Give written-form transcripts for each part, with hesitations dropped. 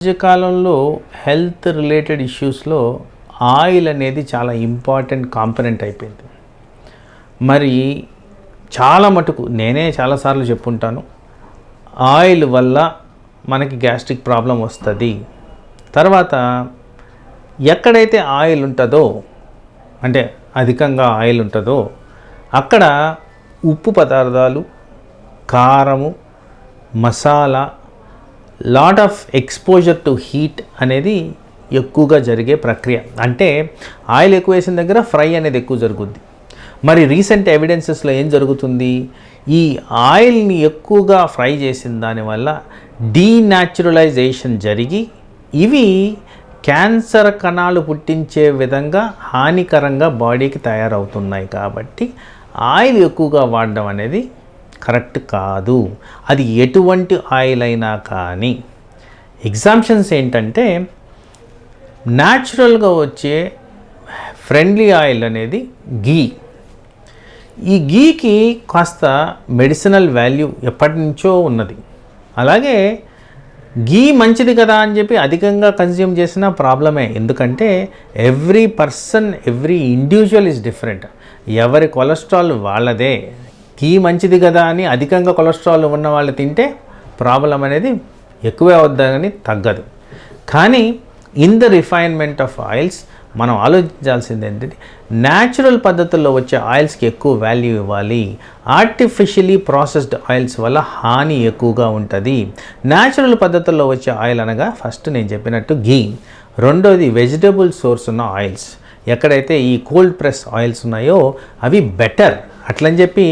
మధ్యకాలంలో health related ఇష్యూస్లో oil అనేది చాలా ఇంపార్టెంట్ కాంపనెంట్ అయిపోయింది. మరి చాలా మటుకు నేనే చాలాసార్లు చెప్పుంటాను, ఆయిల్ వల్ల మనకి గ్యాస్ట్రిక్ ప్రాబ్లం వస్తుంది. తర్వాత ఎక్కడైతే ఆయిల్ ఉంటుందో, అంటే అధికంగా ఆయిల్ ఉంటుందో అక్కడ ఉప్పు పదార్థాలు, కారము, masala, lot of exposure to heat అనేది ఎక్కువగా జరిగే ప్రక్రియ. అంటే ఆయిల్ ఎక్కువ వేసిన దగ్గర ఫ్రై అనేది ఎక్కువ జరుగుద్ది. మరి రీసెంట్ ఎవిడెన్సెస్లో ఏం జరుగుతుంది, ఈ ఆయిల్ని ఎక్కువగా ఫ్రై చేసిన దానివల్ల డీన్యాచురలైజేషన్ జరిగి ఇవి క్యాన్సర్ కణాలు పుట్టించే విధంగా హానికరంగా బాడీకి తయారవుతున్నాయి. కాబట్టి ఆయిల్ ఎక్కువగా వాడడం అనేది కరెక్ట్ కాదు. అది ఎటువంటి ఆయిల్ అయినా కానీ. ఎగ్జాంప్షన్స్ ఏంటంటే, న్యాచురల్గా వచ్చే ఫ్రెండ్లీ ఆయిల్ అనేది గీ. ఈ గీకి కాస్త మెడిసినల్ వాల్యూ ఎప్పటి నుంచో ఉన్నది. అలాగే గీ మంచిది కదా అని చెప్పి అధికంగా కన్జ్యూమ్ చేసిన ప్రాబ్లమే. ఎందుకంటే every person, every individual is different. ఎవరి కొలెస్ట్రాల్ వాళ్ళదే. గీ మంచిది కదా అని అధికంగా కొలెస్ట్రాల్ ఉన్న వాళ్ళు తింటే ప్రాబ్లం అనేది ఎక్కువే అవుద్దని తగ్గదు. కానీ in the refinement of oils మనం ఆలోచించాల్సింది ఏంటంటే, న్యాచురల్ పద్ధతుల్లో వచ్చే ఆయిల్స్కి ఎక్కువ వాల్యూ ఇవ్వాలి. ఆర్టిఫిషియలీ ప్రాసెస్డ్ ఆయిల్స్ వల్ల హాని ఎక్కువగా ఉంటుంది. న్యాచురల్ పద్ధతుల్లో వచ్చే ఆయిల్ అనగా ఫస్ట్ నేను చెప్పినట్టు గీ, రెండోది వెజిటబుల్ సోర్స్ ఉన్న ఆయిల్స్. ఎక్కడైతే ఈ కోల్డ్ ప్రెస్ ఆయిల్స్ ఉన్నాయో అవి బెటర్. అట్లని చెప్పి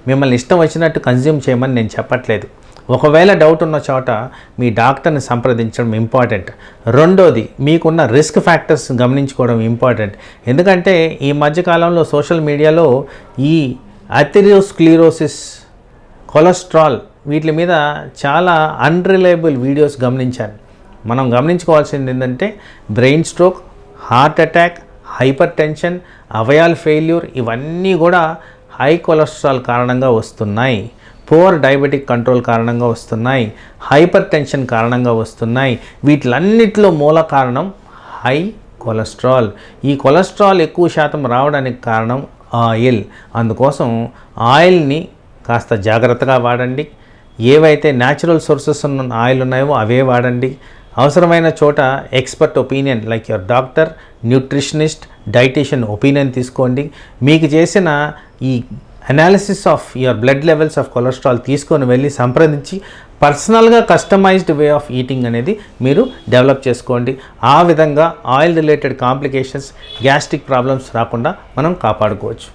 మిమ్మల్ని ఇష్టం వచ్చినట్టు కన్జ్యూమ్ చేయమని నేను చెప్పట్లేదు. ఒకవేళ డౌట్ ఉన్న చోట మీ డాక్టర్ని సంప్రదించడం ఇంపార్టెంట్. రెండోది మీకున్న రిస్క్ ఫ్యాక్టర్స్ గమనించుకోవడం ఇంపార్టెంట్. ఎందుకంటే ఈ మధ్యకాలంలో సోషల్ మీడియాలో ఈ అథెరోస్క్లెరోసిస్, కొలెస్ట్రాల్ వీటి మీద చాలా అన్రిలయబుల్ వీడియోస్ గమనించాను. మనం గమనించుకోవాల్సింది ఏంటంటే, brain stroke, heart attack, hypertension, అవయాల్ ఫెయిల్యూర్ ఇవన్నీ కూడా హై కొలెస్ట్రాల్ కారణంగా వస్తున్నాయి. పోర్ డయాబెటిక్ కంట్రోల్ కారణంగా వస్తున్నాయి. హైపర్ టెన్షన్ కారణంగా వస్తున్నాయి. వీటిలన్నిటిలో మూల కారణం హై కొలెస్ట్రాల్. ఈ కొలెస్ట్రాల్ ఎక్కువ శాతం రావడానికి కారణం ఆయిల్. అందుకోసం ఆయిల్ని కాస్త జాగ్రత్తగా వాడండి. ఏవైతే న్యాచురల్ సోర్సెస్ ఉన్న ఆయిల్ ఉన్నాయో అవే వాడండి. అవసరమైన చోట expert opinion like your doctor, nutritionist, dietitian opinion తీసుకోండి. మీకు చేసిన ఈ analysis of your blood levels of cholesterol తీసుకొని వెళ్ళి సంప్రదించి పర్సనల్గా కస్టమైజ్డ్ వే ఆఫ్ ఈటింగ్ అనేది మీరు డెవలప్ చేసుకోండి. ఆ విధంగా oil related complications, gastric problems రాకుండా మనం కాపాడుకోవచ్చు.